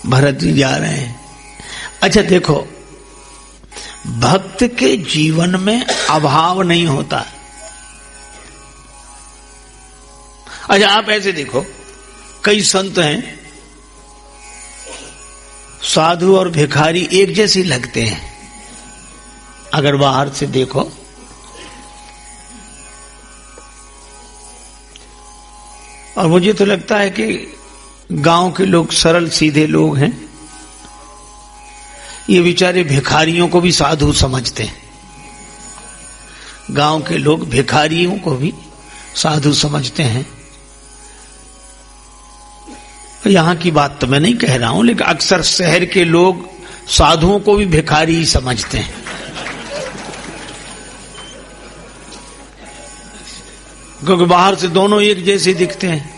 भरत जी जा रहे हैं। अच्छा देखो, भक्त के जीवन में अभाव नहीं होता। अच्छा आप ऐसे देखो, कई संत हैं, साधु और भिखारी एक जैसे लगते हैं अगर बाहर से देखो। और मुझे तो लगता है कि गांव के लोग सरल सीधे लोग हैं, ये बेचारे भिखारियों को भी साधु समझते हैं। गांव के लोग भिखारियों को भी साधु समझते हैं। यहां की बात तो मैं नहीं कह रहा हूं, लेकिन अक्सर शहर के लोग साधुओं को भी भिखारी ही समझते हैं। क्योंकि बाहर से दोनों एक जैसे दिखते हैं,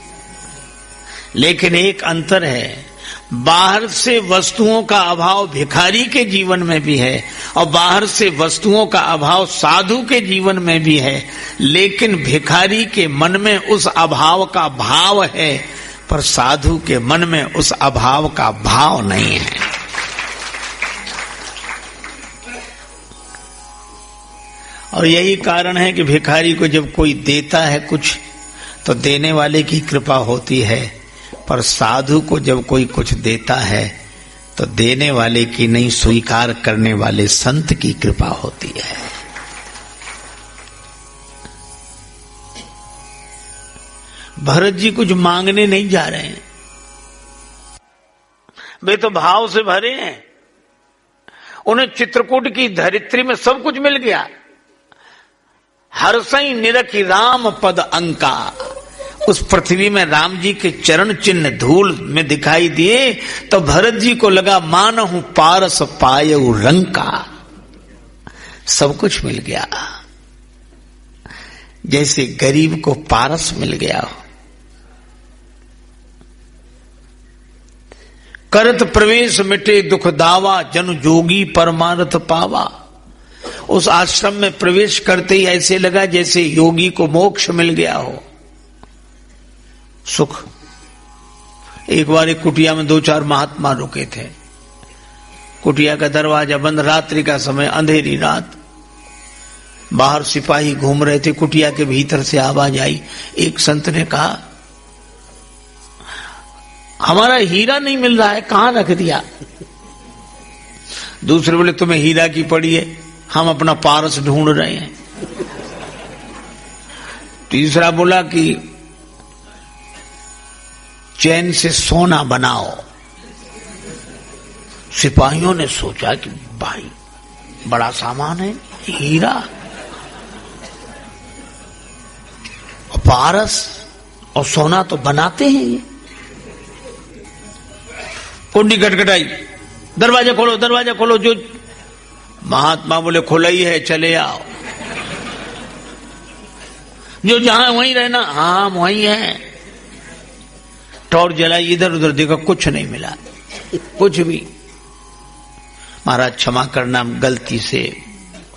लेकिन एक अंतर है, बाहर से वस्तुओं का अभाव भिखारी के जीवन में भी है और बाहर से वस्तुओं का अभाव साधु के जीवन में भी है, लेकिन भिखारी के मन में उस अभाव का भाव है, पर साधु के मन में उस अभाव का भाव नहीं है। और यही कारण है कि भिखारी को जब कोई देता है कुछ तो देने वाले की कृपा होती है, पर साधु को जब कोई कुछ देता है तो देने वाले की नहीं, स्वीकार करने वाले संत की कृपा होती है। भरत जी कुछ मांगने नहीं जा रहे हैं, वे तो भाव से भरे हैं। उन्हें चित्रकूट की धरित्री में सब कुछ मिल गया। हर्षई निरखी राम पद अंका, उस पृथ्वी में राम जी के चरण चिन्ह धूल में दिखाई दिए तो भरत जी को लगा मानहु पारस पायउ रंका। सब कुछ मिल गया, जैसे गरीब को पारस मिल गया हो। करत प्रवेश मिटे दुख दावा, जन जोगी परमार्थ पावा। उस आश्रम में प्रवेश करते ही ऐसे लगा जैसे योगी को मोक्ष मिल गया हो, सुख। एक बार एक कुटिया में 2-4 महात्मा रुके थे। कुटिया का दरवाजा बंद, रात्रि का समय, अंधेरी रात, बाहर सिपाही घूम रहे थे। कुटिया के भीतर से आवाज आई। एक संत ने कहा, हमारा हीरा नहीं मिल रहा है, कहां रख दिया? दूसरे बोले, तुम्हें हीरा की पड़ी है, हम अपना पारस ढूंढ रहे हैं। तीसरा बोला कि चैन से सोना बनाओ। सिपाहियों ने सोचा कि भाई बड़ा सामान है, हीरा और पारस और सोना तो बनाते हैं ये। कुंडी खटखटाई, दरवाजा खोलो, दरवाजा खोलो। जो महात्मा बोले, खुला ही है, चले आओ। जो जहां वहीं रहना, हाँ वहीं है। टॉर्च जलाई, इधर उधर देखा, कुछ नहीं मिला, कुछ भी। महाराज क्षमा करना, गलती से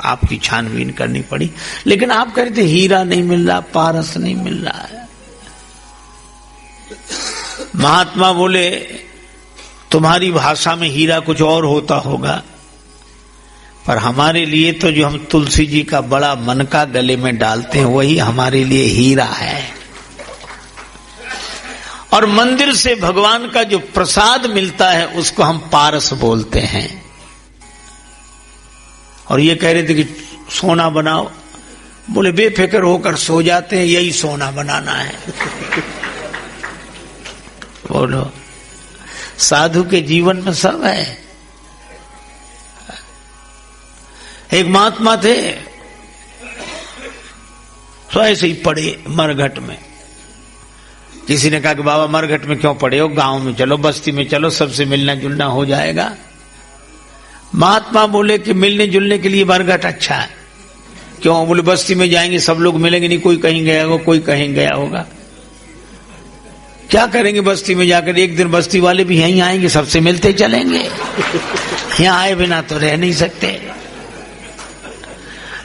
आपकी छानबीन करनी पड़ी, लेकिन आप कह रहे थे हीरा नहीं मिल रहा, पारस नहीं मिल रहा है। महात्मा बोले, तुम्हारी भाषा में हीरा कुछ और होता होगा, पर हमारे लिए तो जो हम तुलसी जी का बड़ा मनका गले में डालते हैं वही हमारे लिए हीरा है। और मंदिर से भगवान का जो प्रसाद मिलता है उसको हम पारस बोलते हैं। और ये कह रहे थे कि सोना बनाओ। बोले, बेफिक्र होकर सो जाते हैं, यही सोना बनाना है। बोलो, साधु के जीवन में सब है। एक महात्मा थे, तो ऐसे ही पड़े मरघट में। किसी ने कहा कि बाबा मरघट में क्यों पड़े हो, गांव में चलो, बस्ती में चलो, सबसे मिलना जुलना हो जाएगा। महात्मा बोले कि मिलने जुलने के लिए मरघट अच्छा है। क्यों? बोले, बस्ती में जाएंगे सब लोग मिलेंगे नहीं, कोई कहीं गया होगा, कोई कहीं गया होगा, क्या करेंगे बस्ती में जाकर? एक दिन बस्ती वाले भी यहीं आएंगे, सबसे मिलते चलेंगे। यहां आए बिना तो रह नहीं सकते।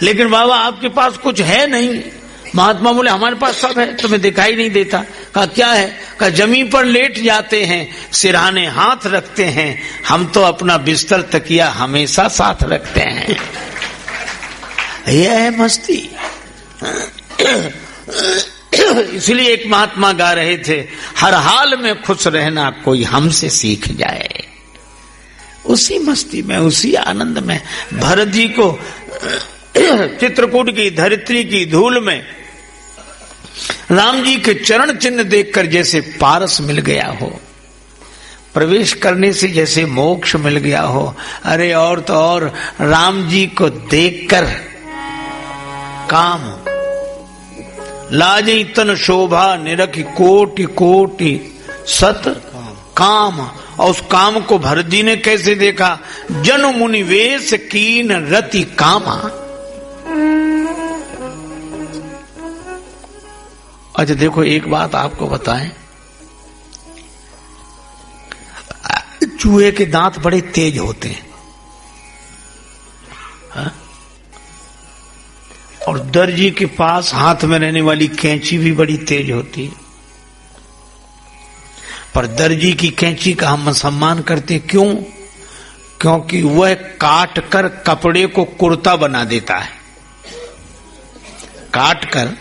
लेकिन बाबा आपके पास कुछ है नहीं। महात्मा बोले, हमारे पास सब है, तुम्हें दिखाई नहीं देता। कहा क्या है? का जमीन पर लेट जाते हैं, सिरहाने हाथ रखते हैं, हम तो अपना बिस्तर तकिया हमेशा साथ रखते हैं। यह है मस्ती। इसलिए एक महात्मा गा रहे थे, हर हाल में खुश रहना कोई हमसे सीख जाए। उसी मस्ती में, उसी आनंद में भरत जी को चित्रकूट की धरित्री की धूल में राम जी के चरण चिन्ह देखकर जैसे पारस मिल गया हो, प्रवेश करने से जैसे मोक्ष मिल गया हो। अरे और तो और राम जी को देखकर काम लाजई तन शोभा निरखि कोटि कोटि सत काम। और उस काम को भरत जी ने कैसे देखा? जनु मुनि वेश कीन रति कामा। अच्छा देखो, एक बात आपको बताएं, चूहे के दांत बड़े तेज होते हैं, हा? और दर्जी के पास हाथ में रहने वाली कैंची भी बड़ी तेज होती है। पर दर्जी की कैंची का हम सम्मान करते क्यों? क्योंकि वह काट कर कपड़े को कुर्ता बना देता है। काट कर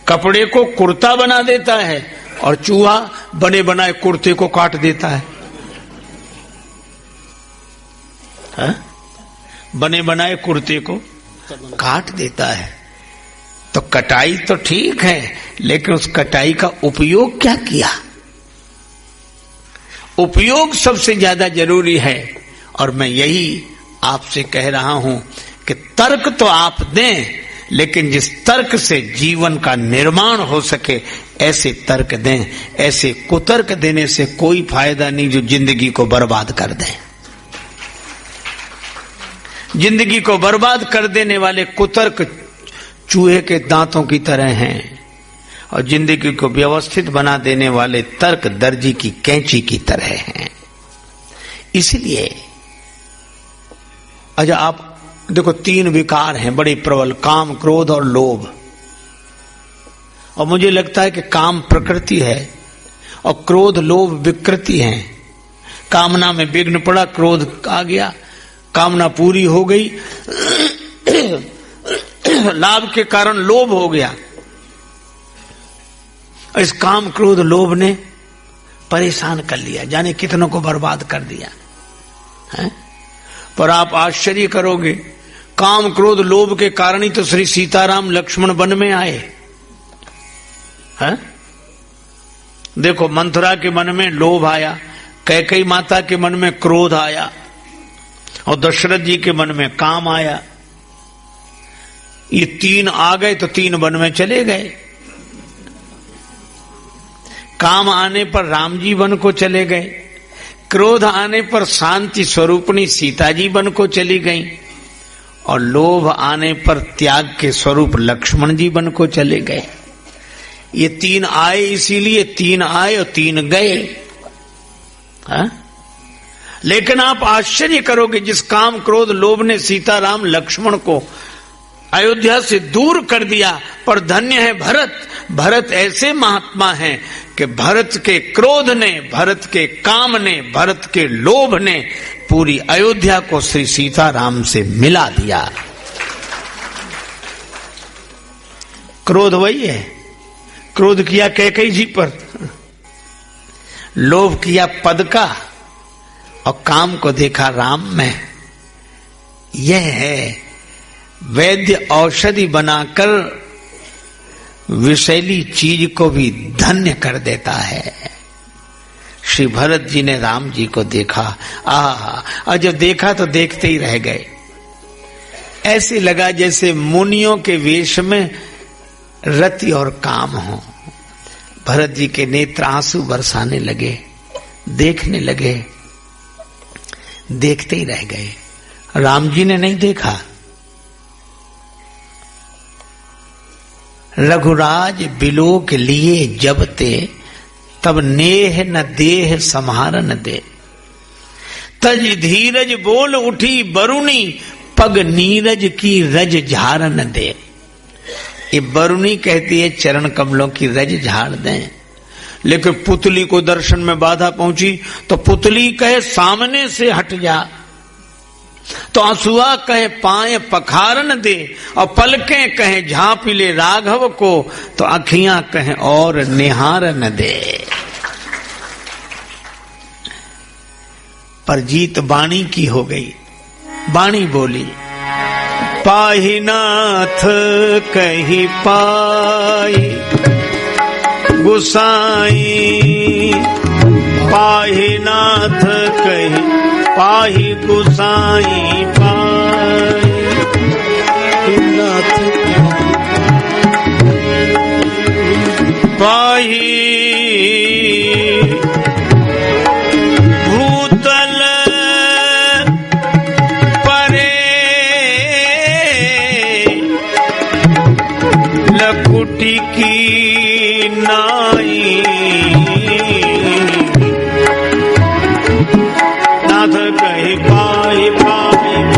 कपड़े को कुर्ता बना देता है और चूहा बने बनाए कुर्ते को काट देता है। हा? बने बनाए कुर्ते को काट देता है। तो कटाई तो ठीक है, लेकिन उस कटाई का उपयोग क्या किया? उपयोग सबसे ज्यादा जरूरी है। और मैं यही आपसे कह रहा हूं कि तर्क तो आप दें, लेकिन जिस तर्क से जीवन का निर्माण हो सके ऐसे तर्क दें। ऐसे कुतर्क देने से कोई फायदा नहीं जो जिंदगी को बर्बाद कर दें। जिंदगी को बर्बाद कर देने वाले कुतर्क चूहे के दांतों की तरह हैं, और जिंदगी को व्यवस्थित बना देने वाले तर्क दर्जी की कैंची की तरह हैं। इसलिए अच्छा आप देखो, तीन विकार हैं बड़े प्रबल, काम, क्रोध और लोभ। और मुझे लगता है कि काम प्रकृति है और क्रोध लोभ विकृति है। कामना में विघ्न पड़ा, क्रोध आ गया, कामना पूरी हो गई, लाभ के कारण लोभ हो गया। इस काम क्रोध लोभ ने परेशान कर लिया, जाने कितनों को बर्बाद कर दिया है? पर आप आश्चर्य करोगे, काम क्रोध लोभ के कारण ही तो श्री सीताराम लक्ष्मण वन में आए हैं? देखो, मंथरा के मन में लोभ आया, कैकेयी माता के मन में क्रोध आया, और दशरथ जी के मन में काम आया। ये तीन आ गए तो तीन वन में चले गए। काम आने पर राम जी वन को चले गए, क्रोध आने पर शांति स्वरूपणी सीता जी वन को चली गईं, और लोभ आने पर त्याग के स्वरूप लक्ष्मण जी वन को चले गए। ये तीन आए, इसीलिए तीन आए और तीन गए। हा? लेकिन आप आश्चर्य करोगे, जिस काम क्रोध लोभ ने सीताराम लक्ष्मण को अयोध्या से दूर कर दिया, पर धन्य है भरत। भरत ऐसे महात्मा हैं कि भरत के क्रोध ने, भरत के काम ने, भरत के लोभ ने पूरी अयोध्या को श्री सीताराम से मिला दिया। क्रोध वही है, क्रोध किया कैकेयी जी पर, लोभ किया पद का, और काम को देखा राम में। यह है वैद्य औषधि बनाकर विषैली चीज को भी धन्य कर देता है। श्री भरत जी ने राम जी को देखा, और जब देखा तो देखते ही रह गए। ऐसे लगा जैसे मुनियों के वेश में रति और काम हो। भरत जी के नेत्र आंसू बरसाने लगे, देखने लगे, देखते ही रह गए। राम जी ने नहीं देखा। रघुराज बिलोक लिए जब ते, तब नेह न देह संहारन दे। तज धीरज बोल उठी बरुणी, पग नीरज की रज झारन दे। ये बरुणी कहती है चरण कमलों की रज झाड़ दें। लेकिन पुतली को दर्शन में बाधा पहुंची तो पुतली कहे सामने से हट जा, तो आंसुआ कहे पाए पखारन दे, और पलकें कहे झांप ले राघव को, तो अखियां कहे और निहारन दे। पर जीत वाणी की हो गई। वाणी बोली, पाहि नाथ कही पाई गुसाई, पाहि नाथ कही पाहि गुसाई, पाहि नाथ पाहि भूतल परे लकुटी की नाई, नाथ कहे पाहि पाहि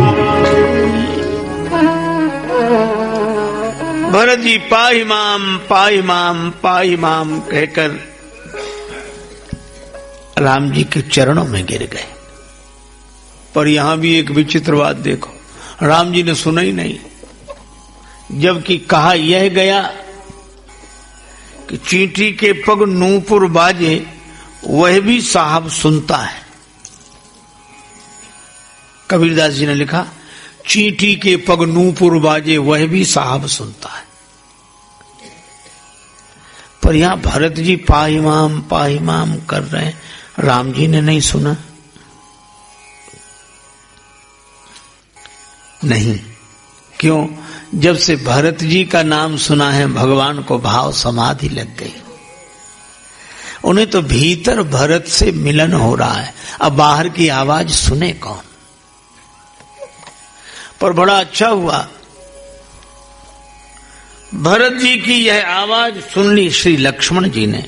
भरत जी पाहि माम पाहि माम पाहि माम कहकर राम जी के चरणों में गिर गए। पर यहां भी एक विचित्र बात देखो, राम जी ने सुना ही नहीं, जबकि कहा यह गया कि चींटी के पग नूपुर बाजे वह भी साहब सुनता है। कबीरदास जी ने लिखा, चींटी के पग नूपुर बाजे वह भी साहब सुनता है। पर यहां भरत जी पाहि माम कर रहे हैं, राम जी ने नहीं सुना। नहीं, क्यों? जब से भरत जी का नाम सुना है भगवान को भाव समाधि लग गई। उन्हें तो भीतर भरत से मिलन हो रहा है, अब बाहर की आवाज सुने कौन। पर बड़ा अच्छा हुआ, भरत जी की यह आवाज सुन ली श्री लक्ष्मण जी ने।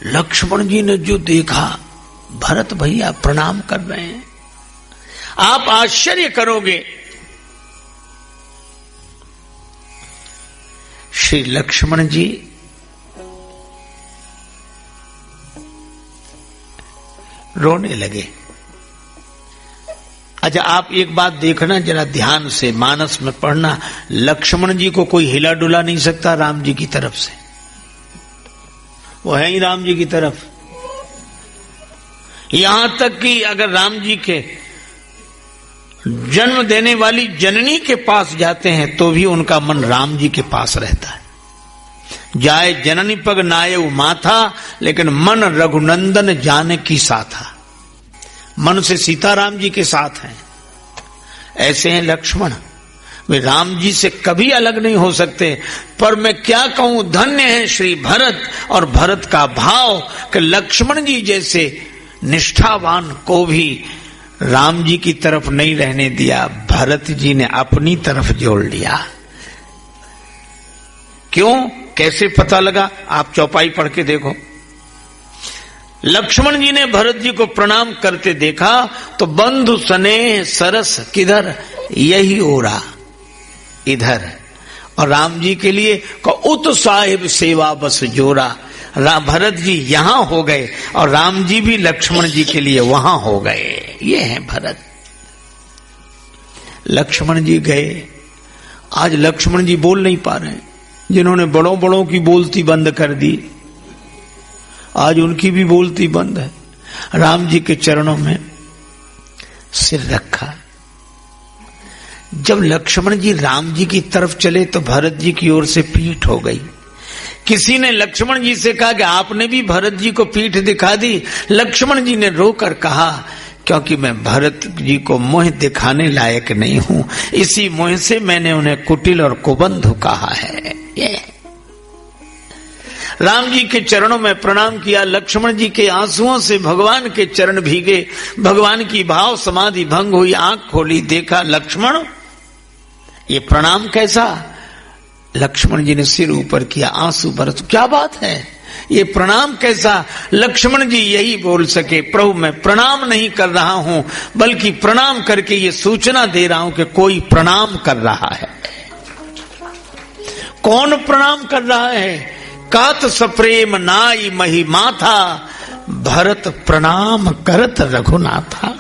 लक्ष्मण जी ने जो देखा, भरत भैया प्रणाम कर रहे हैं, आप आश्चर्य करोगे। श्री लक्ष्मण जी रोने लगे। अच्छा, आप एक बात देखना जरा ध्यान से, मानस में पढ़ना, लक्ष्मण जी को कोई हिला डुला नहीं सकता राम जी की तरफ से, वो है ही राम जी की तरफ। यहां तक कि अगर राम जी के जन्म देने वाली जननी के पास जाते हैं तो भी उनका मन राम जी के पास रहता है। जाए जननी पग नायउ माथा, लेकिन मन रघुनंदन जाने की साथा। मन से सीताराम जी के साथ हैं। ऐसे हैं लक्ष्मण, वे राम जी से कभी अलग नहीं हो सकते। पर मैं क्या कहूं, धन्य है श्री भरत और भरत का भाव कि लक्ष्मण जी जैसे निष्ठावान को भी राम जी की तरफ नहीं रहने दिया, भरत जी ने अपनी तरफ जोड़ लिया। क्यों, कैसे पता लगा? आप चौपाई पढ़ के देखो। लक्ष्मण जी ने भरत जी को प्रणाम करते देखा तो बंधु स्नेह सरस किधर, यही ओरा इधर। और राम जी के लिए उत साहिब सेवा बस जोरा। भरत जी यहां हो गए और राम जी भी लक्ष्मण जी के लिए वहां हो गए। ये है भरत। लक्ष्मण जी गए, आज लक्ष्मण जी बोल नहीं पा रहे हैं। जिन्होंने बड़ों बड़ों की बोलती बंद कर दी, आज उनकी भी बोलती बंद है। राम जी के चरणों में सिर रखा। जब लक्ष्मण जी राम जी की तरफ चले तो भरत जी की ओर से पीठ हो गई। किसी ने लक्ष्मण जी से कहा कि आपने भी भरत जी को पीठ दिखा दी। लक्ष्मण जी ने रोकर कहा, क्योंकि मैं भरत जी को मोह दिखाने लायक नहीं हूं, इसी मोह से मैंने उन्हें कुटिल और कुबंधु कहा है। ये राम जी के चरणों में प्रणाम किया। लक्ष्मण जी के आंसुओं से भगवान के चरण भीगे। भगवान की भाव समाधि भंग हुई। आंख खोली, देखा लक्ष्मण, ये प्रणाम कैसा? लक्ष्मण जी ने सिर ऊपर किया, आंसू बरस। क्या बात है, ये प्रणाम कैसा? लक्ष्मण जी यही बोल सके, प्रभु मैं प्रणाम नहीं कर रहा हूं, बल्कि प्रणाम करके ये सूचना दे रहा हूं कि कोई प्रणाम कर रहा है। कौन प्रणाम कर रहा है? कात सप्रेम नाई मही माथा, भरत प्रणाम करत रघुनाथा।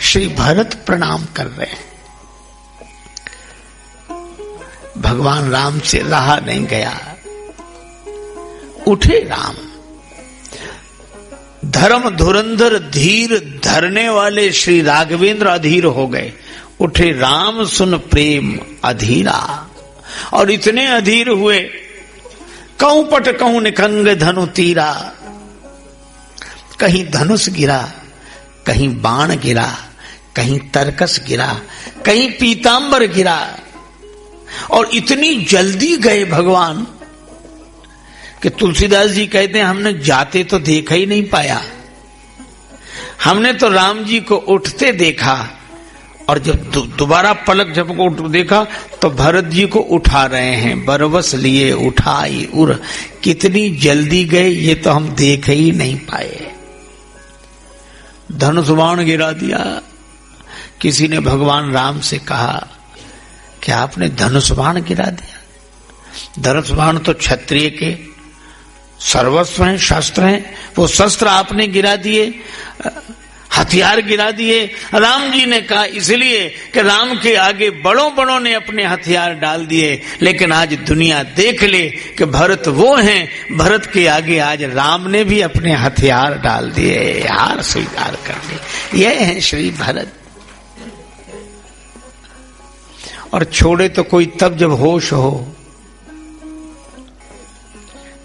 श्री भरत प्रणाम कर रहे हैं। भगवान राम से रहा नहीं गया, उठे राम। धर्म धुरंधर धीर धरने वाले श्री राघवेंद्र अधीर हो गए। उठे राम सुन प्रेम अधीरा, और इतने अधीर हुए, कहूं पट कहूं निखंग धनु तीरा। कहीं धनुष गिरा, कहीं बाण गिरा, कहीं तरकस गिरा, कहीं पीतांबर गिरा, और इतनी जल्दी गए भगवान कि तुलसीदास जी कहते हैं हमने जाते तो देखा ही नहीं पाया। हमने तो राम जी को उठते देखा, और जब दोबारा पलक झपको उठ देखा तो भरत जी को उठा रहे हैं। बरबस लिए उठाई उर, कितनी जल्दी गए ये तो हम देख ही नहीं पाए। धनुष बाण गिरा दिया। किसी ने भगवान राम से कहा कि आपने धनुष बाण गिरा दिया। धनुष बाण तो क्षत्रिय के सर्वस्व हैं, शस्त्र हैं, वो शस्त्र आपने गिरा दिए, हथियार गिरा दिए। राम जी ने कहा इसलिए कि राम के आगे बड़ों बड़ों ने अपने हथियार डाल दिए, लेकिन आज दुनिया देख ले कि भरत वो हैं, भरत के आगे आज राम ने भी अपने हथियार डाल दिए, हार स्वीकार कर ली। ये है श्री भरत। और छोड़े तो कोई तब जब होश हो।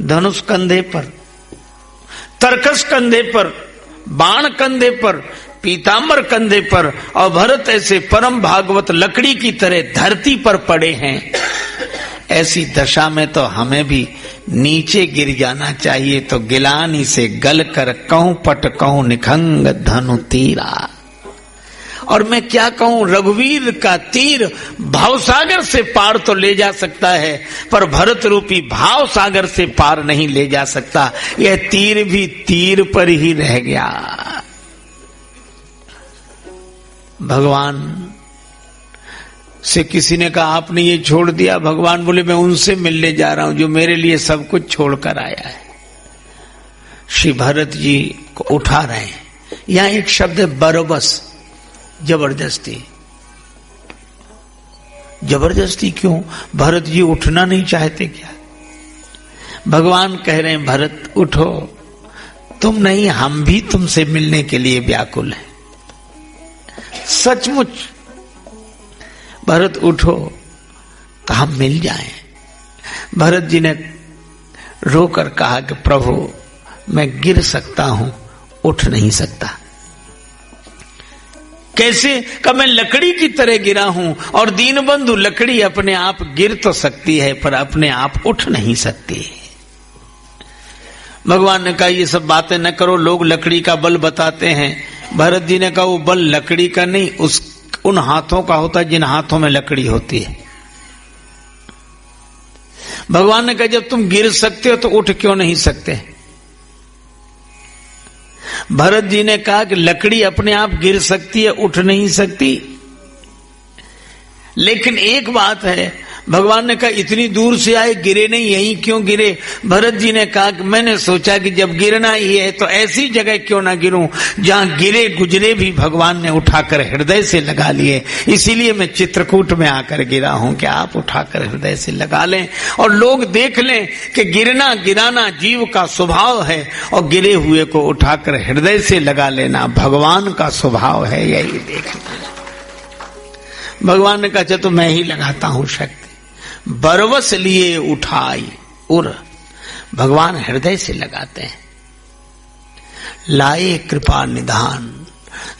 धनुष कंधे पर, तरकस कंधे पर, बाण कंधे पर, पीतांबर कंधे पर, और भरत ऐसे परम भागवत लकड़ी की तरह धरती पर पड़े हैं। ऐसी दशा में तो हमें भी नीचे गिर जाना चाहिए। तो गिलानी से गल कर कहूं पट कहूं निखंग धनु तीरा। और मैं क्या कहूं, रघुवीर का तीर भावसागर से पार तो ले जा सकता है, पर भरत रूपी भाव सागर से पार नहीं ले जा सकता। यह तीर भी तीर पर ही रह गया। भगवान से किसी ने कहा आपने ये छोड़ दिया। भगवान बोले मैं उनसे मिलने जा रहा हूं जो मेरे लिए सब कुछ छोड़कर आया है। श्री भरत जी को उठा रहे हैं। यहां एक शब्द है बरबस, जबरदस्ती। जबरदस्ती क्यों? भरत जी उठना नहीं चाहते क्या? भगवान कह रहे हैं भरत उठो, तुम नहीं हम भी तुमसे मिलने के लिए व्याकुल हैं। सचमुच भरत उठो तो हम मिल जाएं। भरत जी ने रोकर कहा कि प्रभु मैं गिर सकता हूं, उठ नहीं सकता। कैसे? कि मैं लकड़ी की तरह गिरा हूं, और दीनबंधु लकड़ी अपने आप गिर तो सकती है पर अपने आप उठ नहीं सकती। भगवान ने कहा ये सब बातें न करो, लोग लकड़ी का बल बताते हैं। भरत जी ने कहा वो बल लकड़ी का नहीं, उन हाथों का होता है जिन हाथों में लकड़ी होती है। भगवान ने कहा जब तुम गिर सकते हो तो उठ क्यों नहीं सकते? भरत जी ने कहा कि लकड़ी अपने आप गिर सकती है, उठ नहीं सकती। लेकिन एक बात है, भगवान ने कहा इतनी दूर से आए, गिरे नहीं, यहीं क्यों गिरे? भरत जी ने कहा कि मैंने सोचा कि जब गिरना ही है तो ऐसी जगह क्यों ना गिरूं जहां गिरे गुजरे भी भगवान ने उठाकर हृदय से लगा लिए। इसीलिए मैं चित्रकूट में आकर गिरा हूं कि आप उठाकर हृदय से लगा लें और लोग देख लें कि गिरना गिराना जीव का स्वभाव है, और गिरे हुए को उठाकर हृदय से लगा लेना भगवान का स्वभाव है। यही देखना। भगवान ने कहा तो मैं ही लगाता हूं शक्ति। बरवस लिए उठाई उर, भगवान हृदय से लगाते हैं। लाए कृपा निधान।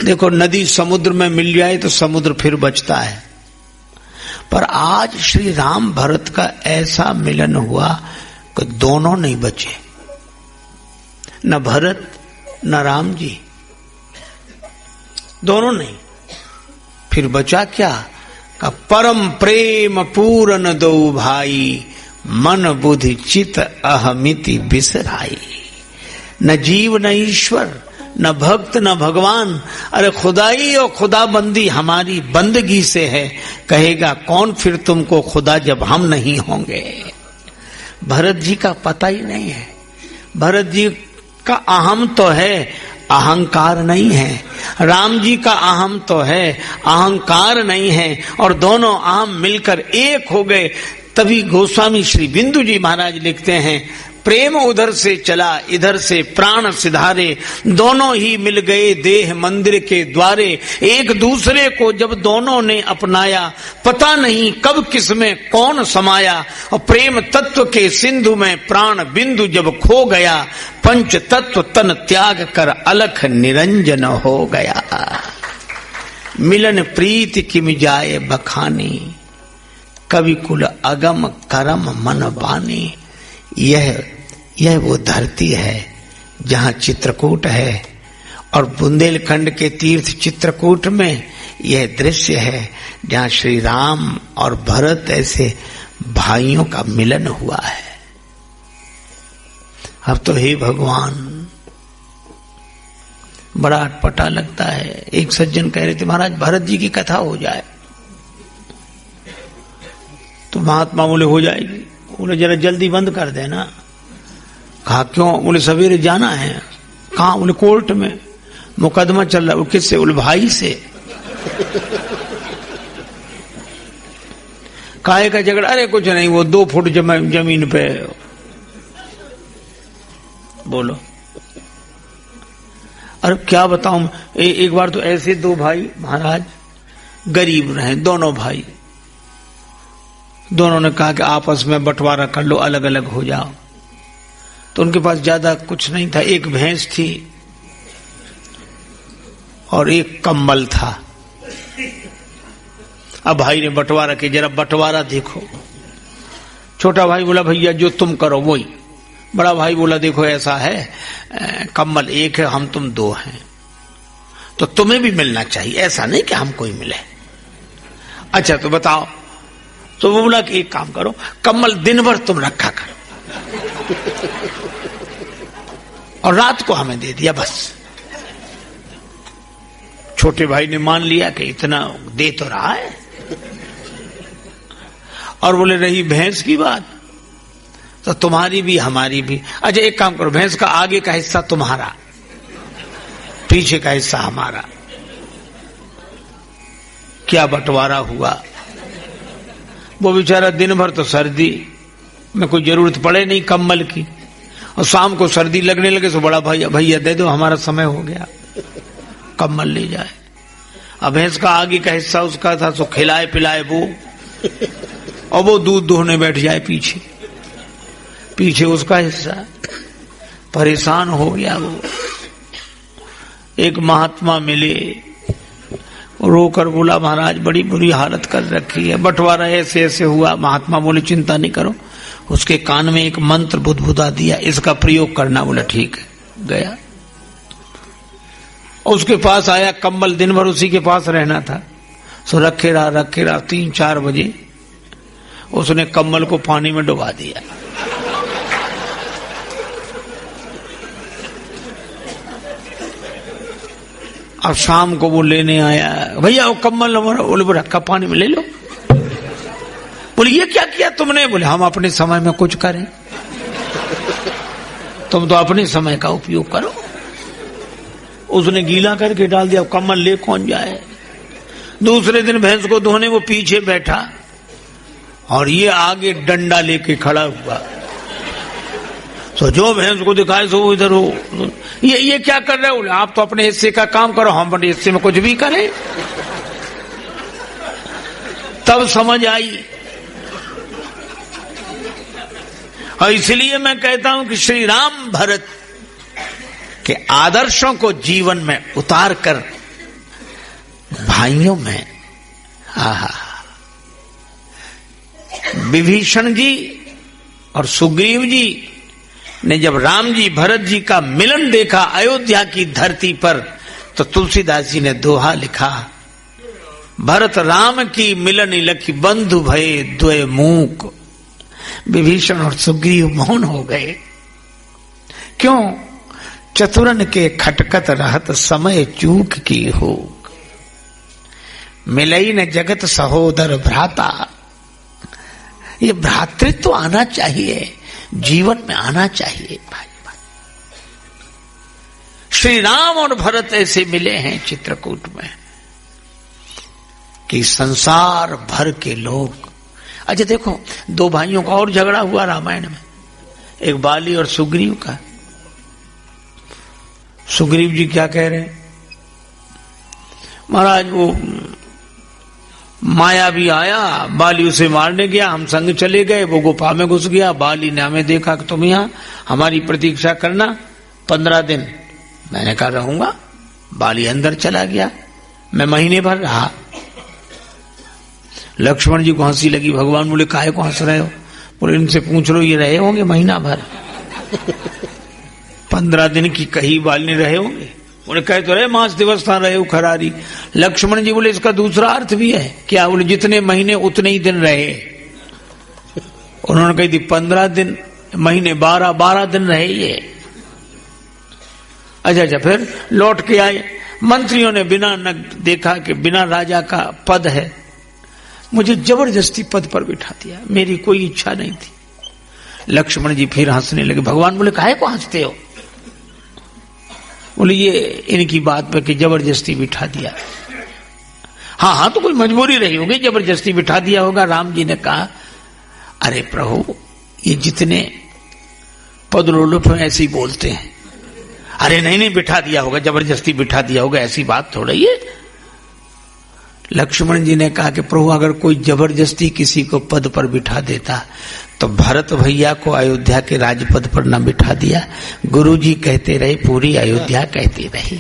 देखो नदी समुद्र में मिल जाए तो समुद्र फिर बचता है, पर आज श्री राम भरत का ऐसा मिलन हुआ कि दोनों नहीं बचे, न भरत न राम जी, दोनों नहीं। फिर बचा क्या? का परम प्रेम पूरन दो भाई, मन बुद्धि चित अहमिति बिसराई। न जीव न ईश्वर, न भक्त न भगवान। अरे खुदाई और खुदाबंदी हमारी बंदगी से है, कहेगा कौन फिर तुमको खुदा जब हम नहीं होंगे। भरत जी का पता ही नहीं है। भरत जी का अहम तो है, अहंकार नहीं है। राम जी का अहम तो है, अहंकार नहीं है, और दोनों अहम मिलकर एक हो गए। तभी गोस्वामी श्री बिंदु जी महाराज लिखते हैं, प्रेम उधर से चला इधर से प्राण सिधारे, दोनों ही मिल गए देह मंदिर के द्वारे। एक दूसरे को जब दोनों ने अपनाया, पता नहीं कब किस में कौन समाया, और प्रेम तत्व के सिंधु में प्राण बिंदु जब खो गया, पंच तत्व तन त्याग कर अलख निरंजन हो गया। मिलन प्रीति किम जाए बखानी, कवि कुल अगम करम मन बानी। यह वो धरती है जहां चित्रकूट है, और बुंदेलखंड के तीर्थ चित्रकूट में यह दृश्य है जहां श्री राम और भरत ऐसे भाइयों का मिलन हुआ है। अब तो हे भगवान, बड़ा अटपटा लगता है। एक सज्जन कह रहे थे महाराज भरत जी की कथा हो जाए, तो महात्मा बोले हो जाएगी। बोले जरा जल्दी बंद कर देना। कहा क्यों? बोले सवेरे जाना है। कहाँ? बोले कोर्ट में मुकदमा चल रहा है। किससे? बोले भाई से। काहे का झगड़ा? अरे कुछ नहीं, वो 2 फुट जमीन पे। बोलो अरे क्या बताऊं। एक बार तो ऐसे 2 भाई महाराज गरीब रहे, दोनों भाई। दोनों ने कहा कि आपस में बंटवारा कर लो, अलग अलग हो जाओ। तो उनके पास ज्यादा कुछ नहीं था। एक भैंस थी और एक कंबल था। अब भाई ने बंटवारा किया, जरा बंटवारा देखो। छोटा भाई बोला भैया जो तुम करो वही। बड़ा भाई बोला देखो ऐसा है, कंबल एक है, हम तुम 2 हैं, तो तुम्हें भी मिलना चाहिए, ऐसा नहीं कि हमको ही मिले। अच्छा तो बताओ। तो वो बोला कि एक काम करो, कंबल दिन भर तुम रखा करो और रात को हमें दे दिया बस। छोटे भाई ने मान लिया कि इतना दे तो रहा है। और बोले रही भैंस की बात, तो तुम्हारी भी हमारी भी। अच्छा एक काम करो, भैंस का आगे का हिस्सा तुम्हारा, पीछे का हिस्सा हमारा। क्या बंटवारा हुआ। वो बेचारा दिन भर तो सर्दी में कोई जरूरत पड़े नहीं कंबल की, और शाम को सर्दी लगने लगे तो बड़ा भैया दे दो, हमारा समय हो गया, कंबल ले जाए। अब भैंस का आगे का हिस्सा उसका था, तो खिलाए पिलाए वो, और वो दूध दोहने बैठ जाए पीछे, पीछे उसका हिस्सा। परेशान हो गया वो। एक महात्मा मिले, रोकर बोला महाराज बड़ी बुरी हालत कर रखी है, बंटवारा ऐसे ऐसे हुआ। महात्मा बोले चिंता नहीं करो, उसके कान में एक मंत्र बुदबुदा दिया, इसका प्रयोग करना। बोला ठीक है। गया उसके पास आया, कंबल दिन भर उसी के पास रहना था, सो रखे रहा 3-4 बजे उसने कंबल को पानी में डुबा दिया। अब शाम को वो लेने आया, भैया वो कंबल बोले रखा पानी में ले लो। बोले ये क्या किया तुमने? बोले हम अपने समय में कुछ करें, तुम तो अपने समय का उपयोग करो। उसने गीला करके डाल दिया, कंबल ले कौन जाए। दूसरे दिन भैंस को धोने वो पीछे बैठा और ये आगे डंडा लेके खड़ा हुआ। तो जो भैंस को दिखाए सो इधर हो, ये क्या कर रहे हो? आप तो अपने हिस्से का काम करो, हम अपने हिस्से में कुछ भी करें। तब समझ आई। और इसलिए मैं कहता हूं कि श्री राम भरत के आदर्शों को जीवन में उतार कर भाइयों में विभीषण जी और सुग्रीव जी ने जब राम जी भरत जी का मिलन देखा अयोध्या की धरती पर, तो तुलसीदास जी ने दोहा लिखा, भरत राम की मिलन लखी बंधु भये द्वय मूक। विभीषण और सुग्रीव मौन हो गए। क्यों? चतुरन के खटकत रहत समय चूक की हो, मिलई न जगत सहोदर भ्राता। ये भ्रातृत्व आना चाहिए। जीवन में आना चाहिए भाई। श्री राम और भरत ऐसे मिले हैं चित्रकूट में कि संसार भर के लोग। अच्छा देखो, दो भाइयों का और झगड़ा हुआ रामायण में, एक बाली और सुग्रीव का। सुग्रीव जी क्या कह रहे हैं, महाराज वो माया भी आया, बाली उसे मारने गया, हम संग चले गए, वो गुफा में घुस गया, बाली ने हमें देखा कि तुम यहां हमारी प्रतीक्षा करना 15 दिन। मैंने कहा रहूंगा। बाली अंदर चला गया, मैं महीने भर रहा। लक्ष्मण जी को हंसी लगी। भगवान बोले काहे को हंस रहे हो? बोले इनसे पूछ लो, ये रहे होंगे महीना भर। 15 दिन की कही बाली ने रहे होंगे। बोले कहे तो रहे मास दिवस था रहे खरारी। लक्ष्मण जी बोले इसका दूसरा अर्थ भी है। क्या? बोले जितने महीने उतने ही दिन रहे। उन्होंने कही थी 15 दिन, महीने 12 दिन रहे ये। अच्छा, फिर लौट के आए। मंत्रियों ने बिना न देखा कि बिना राजा का पद है, मुझे जबरदस्ती पद पर बिठा दिया, मेरी कोई इच्छा नहीं थी। लक्ष्मण जी फिर हंसने लगे। भगवान बोले काहे को हंसते हो? बोले ये इनकी बात पे कि जबरदस्ती बिठा दिया। हाँ, तो कोई मजबूरी रही होगी, जबरदस्ती बिठा दिया होगा। राम जी ने कहा अरे प्रभु, ये जितने पद लोलुप हैं ऐसे ही बोलते हैं। अरे नहीं, बिठा दिया होगा, जबरदस्ती बिठा दिया होगा, ऐसी बात थोड़ी है। लक्ष्मण जी ने कहा कि प्रभु अगर कोई जबरदस्ती किसी को पद पर बिठा देता तो भरत भैया को अयोध्या के राजपद पर न बिठा दिया, गुरु जी कहते रहे, पूरी अयोध्या कहती रही।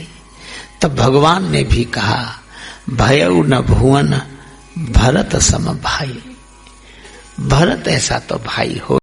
तब भगवान ने भी कहा भयउ न भुवन भरत सम भाई। भरत ऐसा तो भाई हो